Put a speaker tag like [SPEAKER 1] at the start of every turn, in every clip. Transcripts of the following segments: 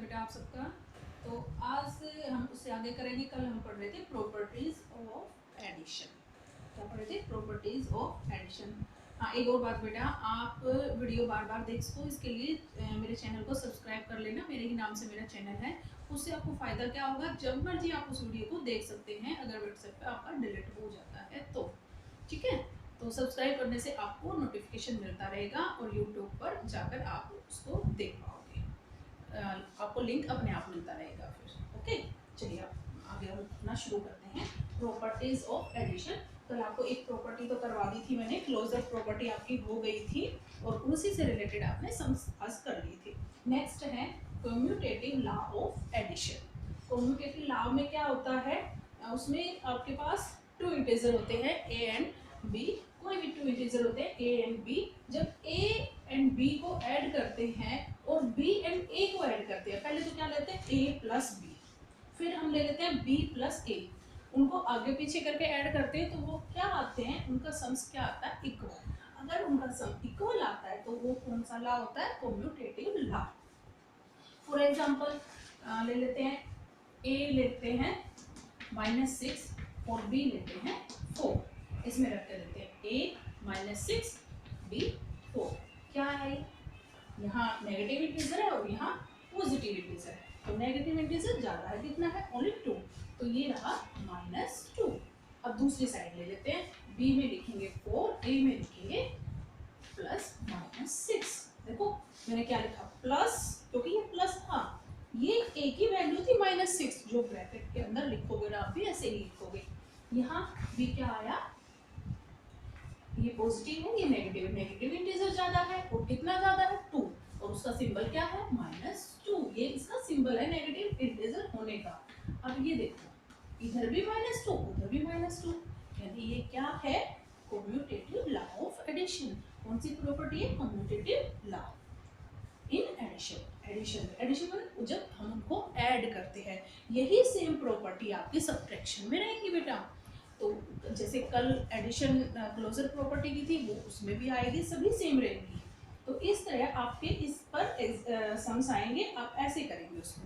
[SPEAKER 1] बेटा आप सबका। तो आज हम उससे आगे करेंगे। कल हम पढ़ रहे थे प्रॉपर्टीज ऑफ एडिशन। क्या पढ़ रहे थे? Properties of addition. हाँ, एक और बात बेटा, आप वीडियो बार बार देख सको इसके लिए मेरे चैनल को सब्सक्राइब कर लेना। मेरे ही नाम से मेरा चैनल है। उससे आपको फ़ायदा क्या होगा, जब मर्जी आप उस वीडियो को देख सकते हैं अगर व्हाट्सएप पे आपका डिलीट हो जाता है तो। ठीक है, तो सब्सक्राइब करने से आपको नोटिफिकेशन मिलता रहेगा और यूट्यूब पर जाकर आप उसको देख पाओगे। आपको लिंक अपने आप मिलता रहेगा फिर। ओके, चलिए आप आगे अपना शुरू करते हैं। Properties of addition. कल आपको एक प्रॉपर्टी तो करवा दी थी मैंने, क्लोजर प्रॉपर्टी आपकी हो गई थी और उसी से रिलेटेड आपने सम्स पास कर ली थी। नेक्स्ट है commutative law of addition. Commutative law में क्या होता है, उसमें आपके पास टू इंटीजर होते हैं ए एंड बी। कोई भी टू इंटीजर होते हैं ए एंड बी। जब ए एंड बी को ऐड करते हैं और बी एंड ए को ऐड करते हैं, पहले तो क्या लेते हैं ए प्लस बी, फिर हम ले लेते हैं बी प्लस ए। उनको आगे पीछे करके ऐड करते हैं तो वो क्या आते हैं, उनका सम्स क्या आता है, इक्वल। अगर उनका सम इक्वल आता है तो वो कौन सा लॉ होता है, कम्यूटेटिव लॉ। फॉर एग्जांपल ले लेते हैं ए लेते हैं -6 और बी लेते हैं 4। इसमें रख के देते हैं ए -6 बी 4। क्या है, यहाँ नेगेटिव इंटीजर है और यहाँ पॉजिटिव इंटीजर है। तो नेगेटिव इंटीजर ज्यादा है, कितना है, ओनली 2। तो ये रहा -2। अब दूसरी साइड ले लेते हैं, बी में लिखेंगे 4, ए में लिखेंगे प्लस -6। देखो मैंने क्या लिखा, प्लस, क्योंकि ये प्लस था, ये ए की वैल्यू थी -6, जो ब्रैकेट के अंदर लिखोगे ना आप भी ऐसे ही लिखोगे। यहाँ बी क्या आया, ये पॉजिटिव है, ये नेगेटिव। नेगेटिव इंटीजर ज्यादा है और कितना ज्यादा है, 2, और उसका सिंबल क्या है, -2। ये इसका सिंबल है नेगेटिव इंटीजर होने का। अब ये देखो, इधर भी -2 उधर भी -2, यानी ये क्या है, कम्यूटेटिव लॉ ऑफ एडिशन। कौन सी प्रॉपर्टी है, commutative law in addition. Addition मतलब जब हम उनको ऐड करते हैं। यही सेम प्रॉपर्टी आपकी सब्ट्रैक्शन में रहेंगी बेटा। तो जैसे कल एडिशन क्लोजर प्रॉपर्टी की थी, वो उसमें भी आएगी, सभी सेम रहेंगी। तो इस तरह आपके इस पर सम्स आएंगे, आप ऐसे करेंगे उसको।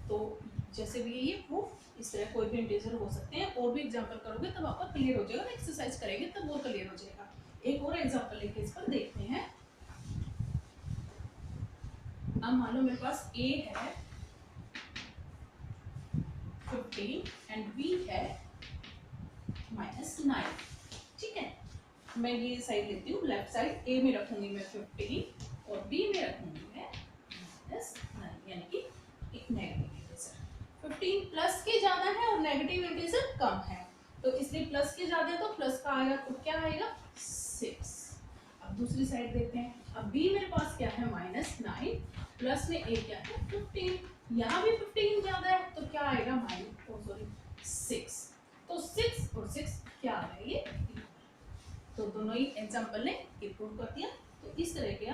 [SPEAKER 1] तो जैसे भी ये प्रूफ, इस तरह कोई भी इंटीजर हो सकते हैं। और भी एग्जांपल करोगे तब आपका क्लियर हो जाएगा, एक्सरसाइज करेंगे तब वो क्लियर हो जाएगा। एक और एग्जांपल लेके इस पर देखते हैं। अब मान लो मेरे पास a है 15 एंड b है -9। ठीक है, मैं ये साइड लेती हूँ, लेफ्ट साइड a में रखूंगी मैं 15 और b में रखूंगी मैं -9, यानी कि एक नेगेटिव इंटीजर। 15 प्लस के ज्यादा है और नेगेटिव इंटीजर कम है, तो इसलिए प्लस के ज्यादा है तो प्लस का आएगा, तो क्या आएगा 6। अब दूसरी साइड देखते हैं। अब b मेरे पास क्या है, -9, प्लस में a क्या है 15। यहाँ भी 15 ज्यादा है तो क्या आएगा, 6। तो 6 और 6 क्या आ रहा है, ये तो दोनों ही एग्जांपल ने प्रूव कर दिया। तो इस तरह की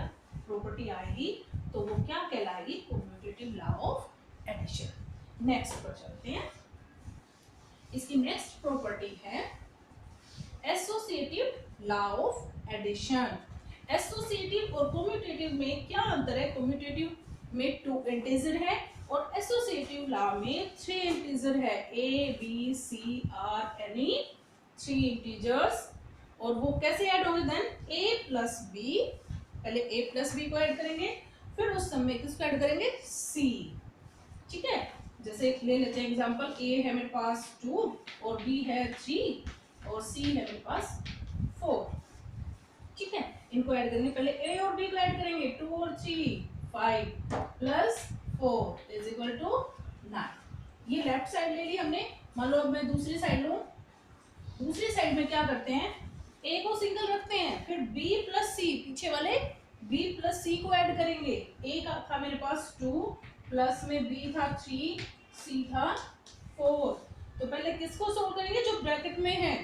[SPEAKER 1] प्रॉपर्टी आएगी तो वो क्या कहलाएगी, commutative law of addition. Next पर चलते हैं। इसकी नेक्स्ट प्रॉपर्टी है associative law of addition. Associative और कम्यूटेटिव में क्या अंतर है, कम्यूटेटिव में 2 इंटीजर है और एसोसिएटिव लॉ में 3 इंटीजर है, A B C are any 3 integers. और वो कैसे ऐड होंगे, देन a प्लस बी, पहले a प्लस बी को ऐड करेंगे, फिर उस सम में किसको ऐड करेंगे, c। ठीक है, जैसे ले लेते हैं एग्जांपल, a है मेरे पास 2 और b है 3 और c है मेरे पास 4। ठीक है, इनको ऐड करेंगे, पहले a और b को ऐड करेंगे, 2 और 3 5 प्लस 4 इज इक्वल टू 9। ये लेफ्ट साइड ले ली हमने। मान लो अब मैं दूसरी साइड लूं, दूसरी साइड में क्या करते हैं, a को सिंगल रखते हैं, फिर b प्लस सी, पीछे वाले b प्लस सी को ऐड करेंगे। a का था मेरे पास 2, प्लस में b था 3, c था 4। तो पहले किसको सोल्व करेंगे, जो ब्रैकेट में है,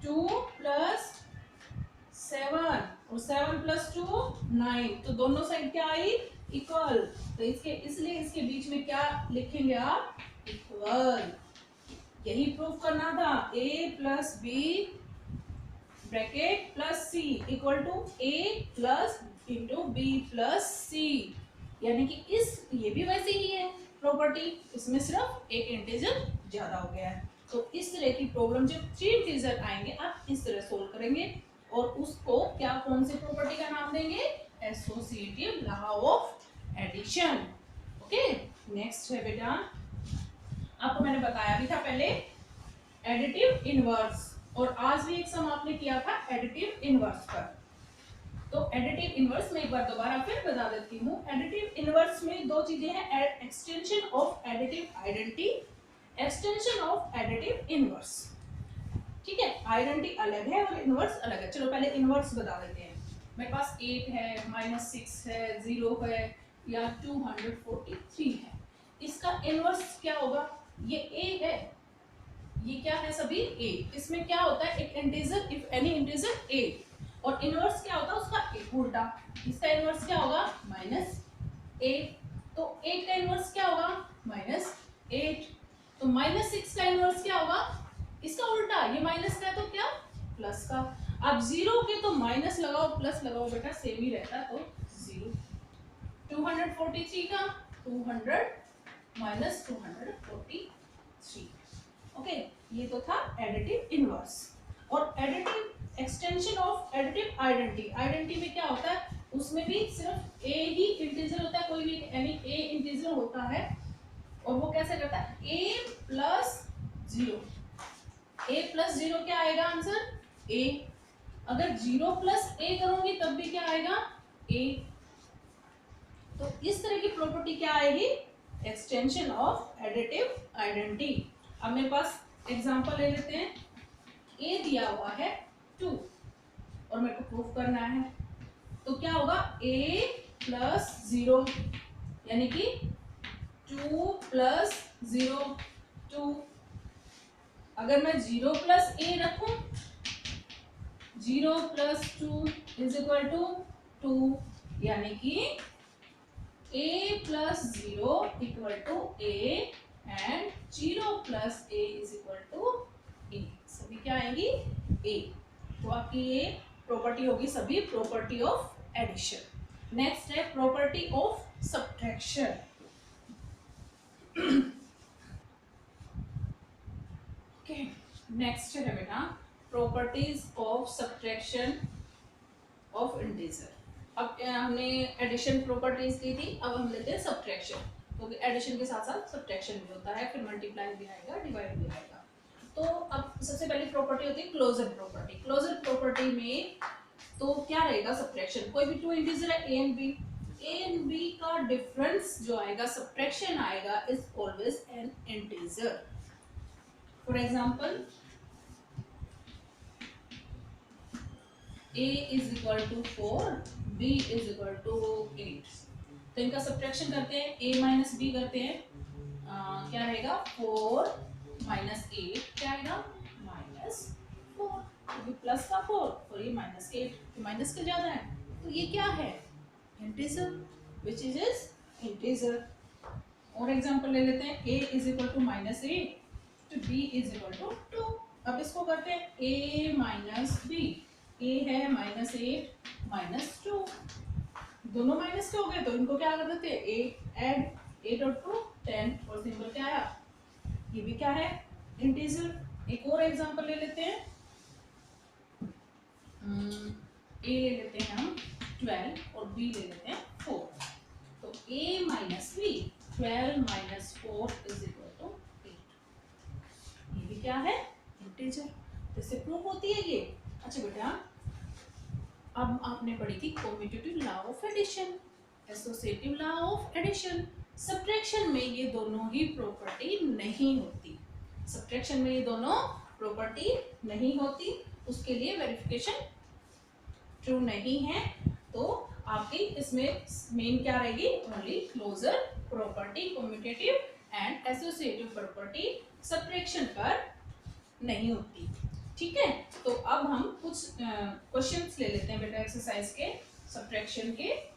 [SPEAKER 1] 2 प्लस 7 और 7 प्लस 2 9। तो दोनों साइड क्या आई, इक्वल। तो इसलिए इसके बीच में क्या लिखेंगे आप, इक्वल। यही प्रूफ करना था, a plus B bracket plus C equal to a plus into B plus C. यानी कि ये भी वैसे ही है प्रॉपर्टी, इसमें सिर्फ एक इंटीजर ज्यादा हो गया है। तो इस तरह की प्रॉब्लम जब 3 इंटीजर आएंगे आप इस तरह सोल्व करेंगे और उसको क्या कौन सी प्रॉपर्टी का नाम देंगे, associative law of addition. Okay, next है बेटा, आपको मैंने बताया भी था पहले एडिटिव इनवर्स, और आज भी एक सम आपने किया था एडिटिव इनवर्स पर। तो एडिटिव इनवर्स में एक बार दोबारा फिर बता देती हूँ। एडिटिव इनवर्स में दो चीजें हैं, extension of additive identity, extension of additive inverse. ठीक है, आइडेंटिटी अलग है और इनवर्स अलग है। चलो पहले इनवर्स बता देते हैं। मेरे पास 8 है, -6 है, 0 है या 243 है। इसका इनवर्स क्या होगा, ये a है, ये क्या है सभी a। इसमें क्या होता है, एक integer, if any integer a, और इनवर्स क्या होता है उसका एक उल्टा। इसका इनवर्स क्या होगा, -8। तो 8 का इनवर्स क्या होगा, -8। तो -6 का इनवर्स क्या होगा, इसका उल्टा, ये माइनस का है तो क्या, प्लस का। अब 0 के तो माइनस लगाओ प्लस लगाओ बेटा सेम ही रहता, तो 0। 243 का 200 -243। ओके, ये तो था एडिटिव इनवर्स। और additive extension of additive identity, identity में क्या होता है, उसमें भी सिर्फ a ही इंटीजर होता है, कोई भी यानी a इंटीजर होता है। और वो कैसे करता है, a + 0, a + 0 क्या आएगा आंसर, a। अगर 0 + a करूंगी तब भी क्या आएगा, a। तो इस तरह की प्रॉपर्टी क्या आएगी, एक्सटेंशन ऑफ एडिटिव आइडेंटिटी। अब मेरे पास एग्जांपल ले लेते हैं। a दिया हुआ है 2 और मेरे को प्रूफ करना है, तो क्या होगा, a + 0 यानी कि 2 + 0 2। अगर मैं 0 + a रखूं, 0 + 2 = 2, यानी कि a + 0 = a and 0 + a = a। सभी क्या आएंगी, a। तो आपकी ये प्रॉपर्टी होगी सभी प्रॉपर्टी ऑफ एडिशन। नेक्स्ट है property of subtraction. Okay, next है बेटा properties of subtraction of integer. अब हमने एडिशन प्रॉपर्टीज की थी, अब हम लेते हैं सब्ट्रैक्शन, क्योंकि एडिशन के साथ साथ सब्ट्रैक्शन भी होता है, फिर मल्टीप्लाई भी आएगा, डिवाइड भी आएगा। तो अब सबसे पहली प्रॉपर्टी होती है क्लोजर प्रॉपर्टी। क्लोजर प्रॉपर्टी में तो क्या रहेगा, सब्ट्रैक्शन, कोई भी 2 इंटीजर है a एंड b का डिफरेंस जो आएगा, सब्ट्रैक्शन आएगा, is always an integer. For example a = 4, b = 8। तो इनका सब्ट्रैक्शन करते हैं, a - b करते हैं, क्या रहेगा, 4 - 8 क्या आएगा, -4, क्योंकि प्लस का 4 और ये -8, तो माइनस का ज्यादा है, तो ये क्या है, इंटीजर, विच इज इंटीजर। और एग्जांपल ले लेते हैं, a = -8 तो b = 2। अब इसको करते हैं a - b, a है -8 - 2, दोनों माइनस के हो गए, तो इनको क्या कर देते हैं, a ऐड 8 और 2 10, और सिंबल क्या आया, ये भी क्या है, इंटीजर। एक और एग्जांपल ले लेते हैं, a ले लेते हैं हम 12 और b ले लेते हैं 4। तो a - b 12 - 4 = 8, ये भी क्या है, इंटीजर। तो इससे प्रूफ होती है ये। अच्छा बेटा, अब आपने पढ़ी थी commutative law of addition, associative law of addition. Subtraction में ये दोनों ही प्रॉपर्टी नहीं होती, सब्ट्रैक्शन में ये दोनों प्रॉपर्टी नहीं होती, उसके लिए वेरिफिकेशन ट्रू नहीं है। तो आपकी इसमें मेन क्या रहेगी, only closure property, commutative and associative property subtraction पर नहीं होती। ठीक है, तो अब हम कुछ क्वेश्चंस ले लेते हैं बेटा एक्सरसाइज के, सब्ट्रैक्शन के।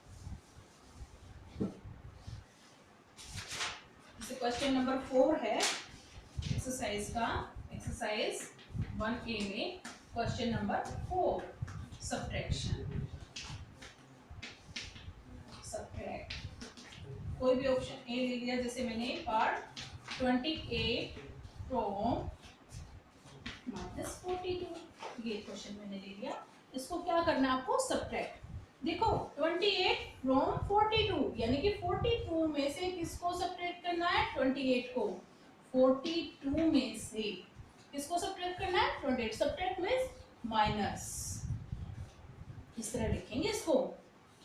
[SPEAKER 1] जैसे क्वेश्चन नंबर 4 है एक्सरसाइज का, एक्सरसाइज 1A में क्वेश्चन नंबर 4, सब्ट्रैक्शन। सब्ट्रैक्ट कोई भी ऑप्शन ए ले लिया, जैसे मैंने पार्ट 28 फ्रॉम -42, ये क्वेश्चन मैंने ले लिया। इसको क्या करना है आपको, सब्ट्रैक्ट। देखो 28 फ्रॉम 42, यानी कि 42 में से किसको सब्ट्रैक्ट करना है, 28 को। 42 में से किसको सब्ट्रैक्ट करना है, 28। सब्ट्रैक्ट मींस माइनस, इस तरह लिखेंगे इसको,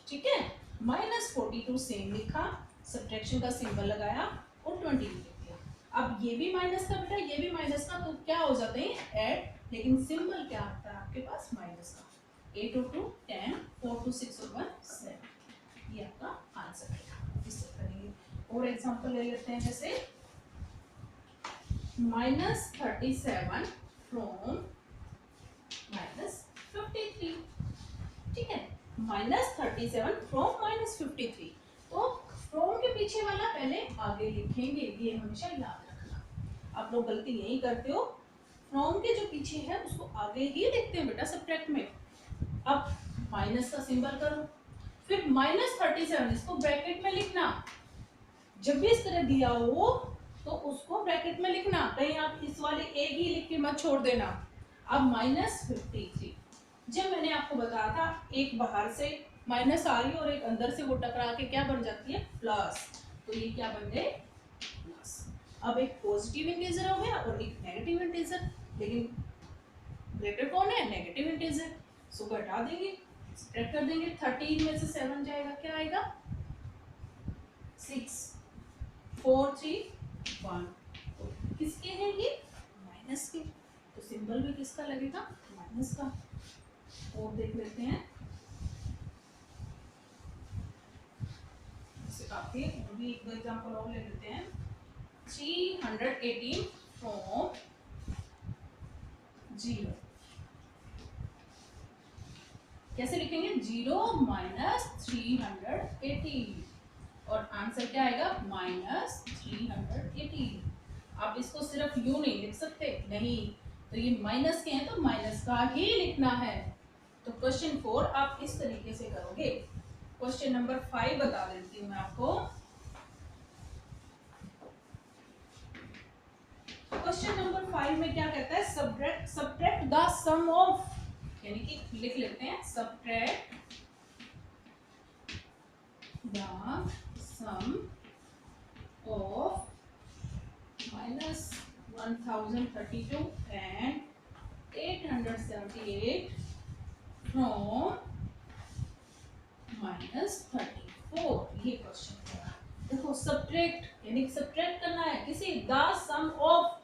[SPEAKER 1] ठीक है। -42 सेम लिखा, सब्ट्रैक्शन का सिंबल लगाया और 22 लिख दिया। अब ये भी माइनस का बेटा, ये भी माइनस का, तो क्या हो जाते हैं, ऐड, लेकिन सिंबल क्या आता है आपके पास, माइनस का। 8 और 2 10, 4 2 6 और 1 7, ये आपका आंसर है। इस तरह करेंगे। और एग्जांपल ले लेते हैं, जैसे -37 फ्रॉम -53, ठीक है। -37 फ्रॉम -53, तो फ्रॉम के पीछे वाला पहले आगे लिखेंगे, ये हमेशा याद रखना। आप लोग गलती यही करते हो, फ्रॉम के जो पीछे है उसको आगे ही लिखते हैं बेटा सब्ट्रैक्ट में। अब माइनस का सिंबल करो, फिर -37 इसको ब्रैकेट में लिखना। जब भी इस तरह दिया हो तो उसको ब्रैकेट में लिखना, कहीं आप इस वाले एक ही लिख के मत छोड़ देना। अब -53, जब मैंने आपको बताया था एक बाहर से माइनस आ रही है और एक अंदर से वो टकरा के क्या बन जाती है, प्लस, तो ये क्या बन गए, प्लस। अब एक पॉजिटिव इंटीजर हो गया और एक नेगेटिव इंटीजर, लेकिन ग्रेटर कौन है, नेगेटिव इंटीजर, सो घटा देंगे, सब्ट्रैक्ट कर देंगे। 13 में से 7 जाएगा, क्या आएगा, 6 4 3 1, तो किसके हैं ये, माइनस के, तो सिंबल भी किसका लगेगा, माइनस का। और देख लेते हैं, काफी भी एक दो एग्जांपल और ले लेते हैं। 318 फ्रॉम 0, कैसे लिखेंगे, 0 -318, और आंसर क्या आएगा, -318। आप इसको सिर्फ यू नहीं लिख सकते, नहीं, तो ये माइनस के हैं तो माइनस का ही लिखना है। तो क्वेश्चन 4 आप इस तरीके से करोगे। क्वेश्चन नंबर 5 बता देती हूँ मैं आपको। क्वेश्चन नंबर 5 में क्या कहता है, सब्ट्रैक्ट द सम ऑफ, यानी कि लिख लेते हैं, subtract the sum of -1032 and 878 from -34, ये क्वेश्चन है। देखो सब्ट्रैक्ट यानी सब्ट्रैक्ट करना है किसी, the sum of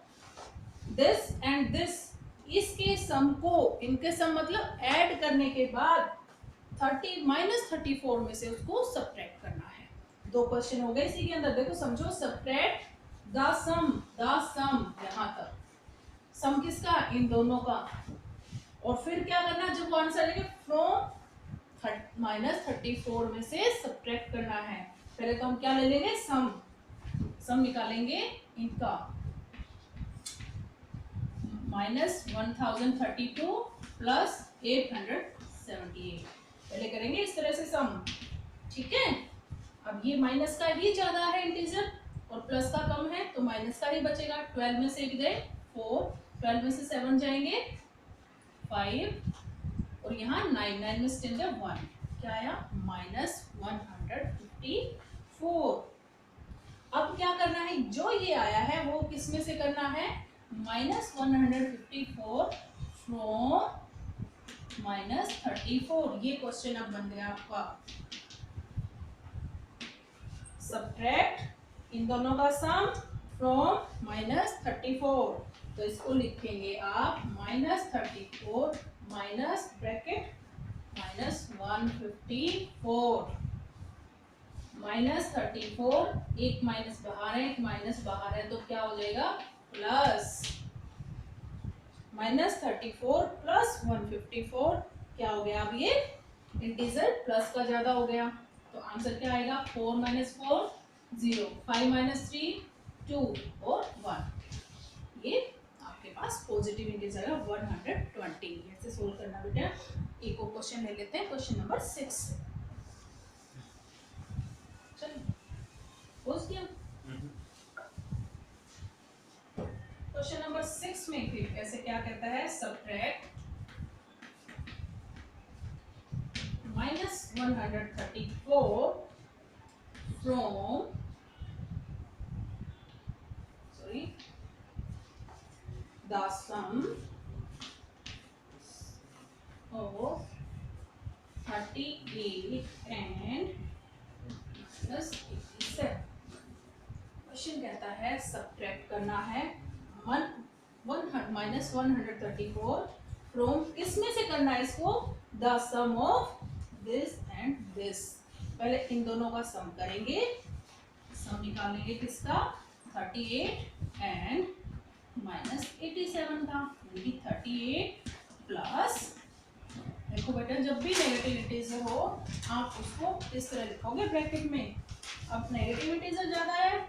[SPEAKER 1] this and this, इसके सम को, इनके सम मतलब ऐड करने के बाद -34 में से उसको सब्ट्रैक्ट करना है। दो क्वेश्चन हो गए इसी के अंदर, देखो समझो, सब्ट्रैक्ट द सम, यहाँ तक सम किसका, इन दोनों का, और फिर क्या करना, जब वो आंसर आएगा फ्रॉम -34 में से सब्ट्रैक्ट करना है। पहले तो हम क्या ले लेंगे, सम निकालेंगे इनका, -1032 प्लस 878, पहले करेंगे इस तरह से सम, ठीक है। अब ये माइनस का ही ज्यादा है इंटीजर और प्लस का कम है, तो माइनस का ही बचेगा। 12 में से 8 गए 4, 12 में से 7 जाएंगे 5, और यहाँ 9 में से 10 गए 1, क्या आया, -154। अब क्या करना है, जो ये आया है वो किस में से करना है, -154 फ्रॉम -34, ये क्वेश्चन अब बन गया आपका। सब्ट्रैक्ट इन दोनों का सम फ्रॉम -34, तो इसको लिखेंगे आप -34 माइनस ब्रैकेट -154, -34, एक माइनस बाहर है, एक माइनस बाहर है, तो क्या हो जाएगा, प्लस, -34 प्लस 154, क्या हो गया, अब ये इंटीजर प्लस का ज्यादा हो गया, तो आंसर क्या आएगा, 4 - 4 0, 5 - 3 2 और 1, ये आपके पास पॉजिटिव इंटीजर है 120। ऐसे सोल्व करना बेटा। एक और क्वेश्चन ले लेते हैं, क्वेश्चन नंबर 6। चलिए पोस्ट किया। क्वेश्चन नंबर 6 में फिर ऐसे क्या कहता है, subtract -134 from the sum of 38 and -87। Question कहता है सब्ट्रैक्ट करना है -134 फ्रॉम, किसमें से करना है इसको, the sum of this and this. पहले इन दोनों का सम करेंगे, सम निकालेंगे किसका, 38 एंड -87 का, यानी 38 प्लस, देखो बेटा जब भी नेगेटिव इंटीजर हो आप उसको इस तरह लिखोगे ब्रैकेट में। अब नेगेटिव इंटीजर ज्यादा है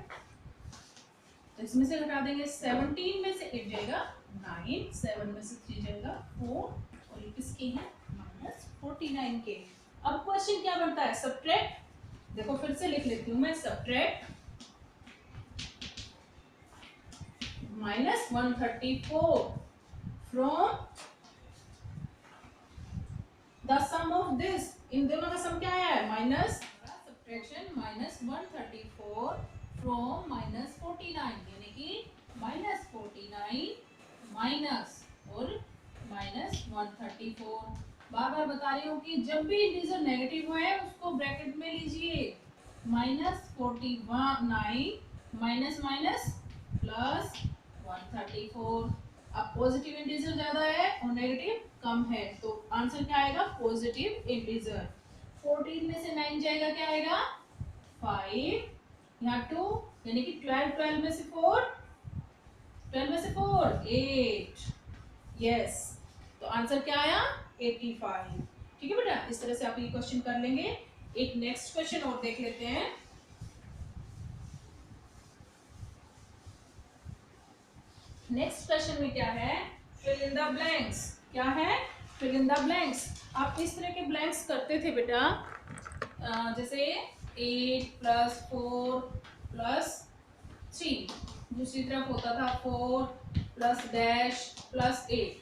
[SPEAKER 1] तो इसमें से घटा देंगे, 17 में से 8 जाएगा 9, 7 में से 3 जाएगा 4, और ये किसके हैं, -49 के। अब क्वेश्चन क्या बनता है, सब्ट्रैक्ट, देखो फिर से लिख लेती हूँ मैं, subtract -134 from the sum of this, इन दोनों का सम क्या है, माइनस, सब्ट्रैक्शन -134 फ्रॉम -49, यानी कि -49 माइनस और -134। बार बार बता रही हूँ कि जब भी इंटीजर नेगेटिव है उसको ब्रैकेट में लीजिए, -49 माइनस माइनस प्लस 134। अब पॉजिटिव इंटीजर ज्यादा है और नेगेटिव कम है तो आंसर क्या आएगा, पॉजिटिव इंटीजर। 14 में से 9 जाएगा, क्या आएगा 5, यहाँ 2, यानी कि 12 में से 4, 12 में से 4 8, यस, तो आंसर क्या आया 85। ठीक है बेटा, इस तरह से आप ये क्वेश्चन कर लेंगे। एक नेक्स्ट क्वेश्चन और देख लेते हैं। नेक्स्ट क्वेश्चन में क्या है, फिल इन द ब्लैंक्स। क्या है, फिल इन द ब्लैंक्स। आप इस तरह के ब्लैंक्स करते थे बेटा, जैसे 8 + 4 + 3, दूसरी तरफ होता था 4 + डैश + 8,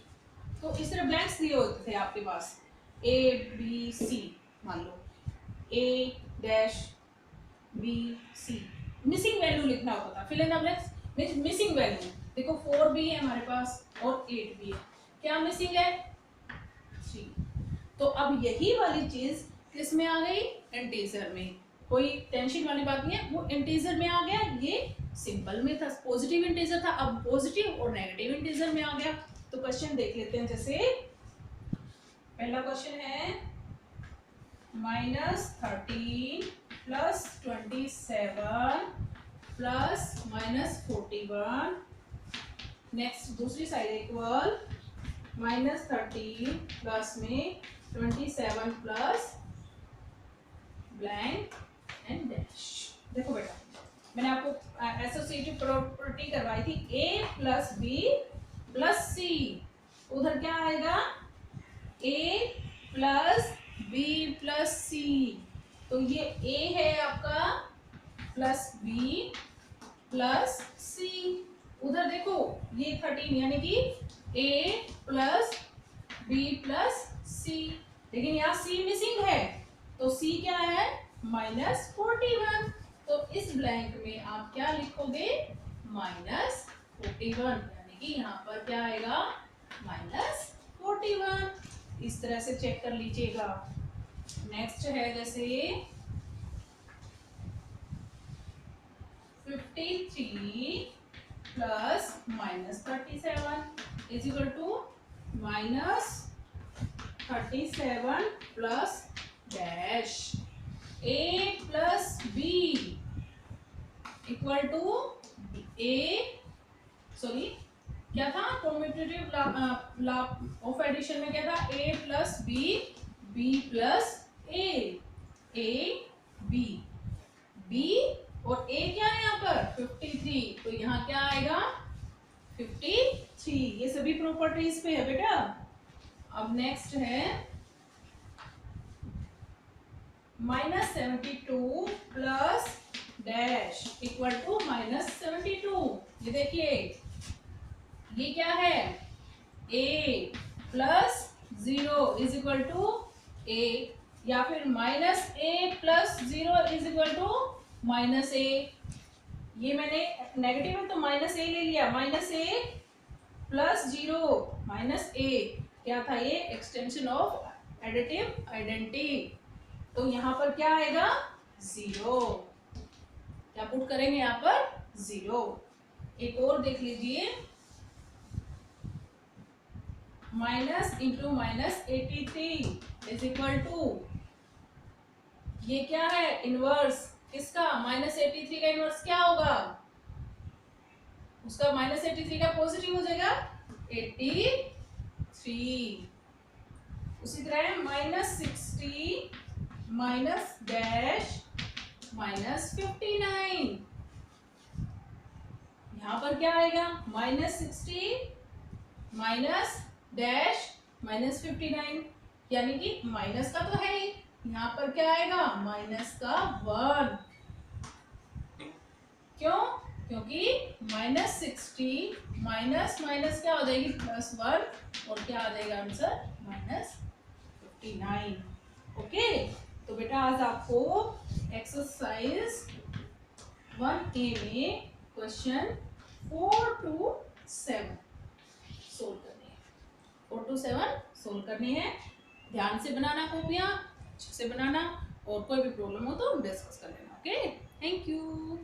[SPEAKER 1] तो इस तरह ब्लैंक्स दिए होते थे आपके पास, A B C, मान लो A dash B C, missing value लिखना होता था। Fill in the blanks means missing value. देखो 4 भी है हमारे पास और 8 भी है, क्या मिसिंग है 3। तो अब यही वाली चीज किस में आ गई, इंटीजर में। कोई टेंशन वाली बात नहीं है, वो इंटीजर में आ गया, ये सिंपल में था, पॉजिटिव इंटीजर था, अब पॉजिटिव और नेगेटिव इंटीजर में आ गया। तो क्वेश्चन देख लेते हैं। जैसे पहला क्वेश्चन है -13 + 27 + -41, नेक्स्ट दूसरी साइड इक्वल -13 प्लस में 27 प्लस ब्लैंक एंड डैश। देखो बेटा मैंने आपको एसोसिएटिव प्रॉपर्टी करवाई थी, A + B + C, उधर क्या आएगा A + B + C, तो ये A है आपका प्लस B + C, उधर देखो ये 13 यानी कि A + B + C, लेकिन यहाँ C मिसिंग है तो C क्या है -41, तो इस ब्लैंक में आप क्या लिखोगे -41, यानी कि यहाँ पर क्या आएगा -41। इस तरह से चेक कर लीजिएगा। नेक्स्ट है जैसे 53 + -37 = -37 plus dash A + B equal to A, sorry क्या था, कॉम्यूटेटिव लॉ ऑफ एडिशन में क्या था, A + B B + A, A B B और A क्या है यहाँ पर 53, तो यहाँ क्या आएगा 53। ये सभी प्रॉपर्टीज पे है बेटा। अब नेक्स्ट है -72 + डैश इक्वल टू -72। ये देखिए ये क्या है, a plus 0 is equal to a, या फिर -a plus 0 is equal to -a। ये मैंने नेगेटिव है तो -a ले लिया, -a प्लस 0 -a क्या था, ये एक्सटेंशन ऑफ एडिटिव आइडेंटिटी। तो यहाँ पर क्या आएगा, 0। क्या पुट करेंगे यहाँ पर, 0। एक और देख लीजिए, minus into -83 is equal to, ये क्या है, इनवर्स किसका, -83 का इनवर्स क्या होगा, उसका -83 का पॉजिटिव हो जाएगा 83। उसी तरह -60 माइनस डैश -59, यहाँ पर क्या आएगा, -60 माइनस डैश -59, यानी कि माइनस का तो है ही, यहाँ पर क्या आएगा, माइनस का 1। क्यों, क्योंकि -60 माइनस माइनस क्या हो जाएगी, +1, और क्या आ जाएगा आंसर, -59। ओके, तो बेटा आज आपको एक्सरसाइज 1A में क्वेश्चन 4 to 7 सोल्व करने हैं, 4 to 7 सोल्व करने हैं। ध्यान से बनाना, कॉपियां अच्छे से बनाना, और कोई भी प्रॉब्लम हो तो डिस्कस कर लेना। Okay, thank you.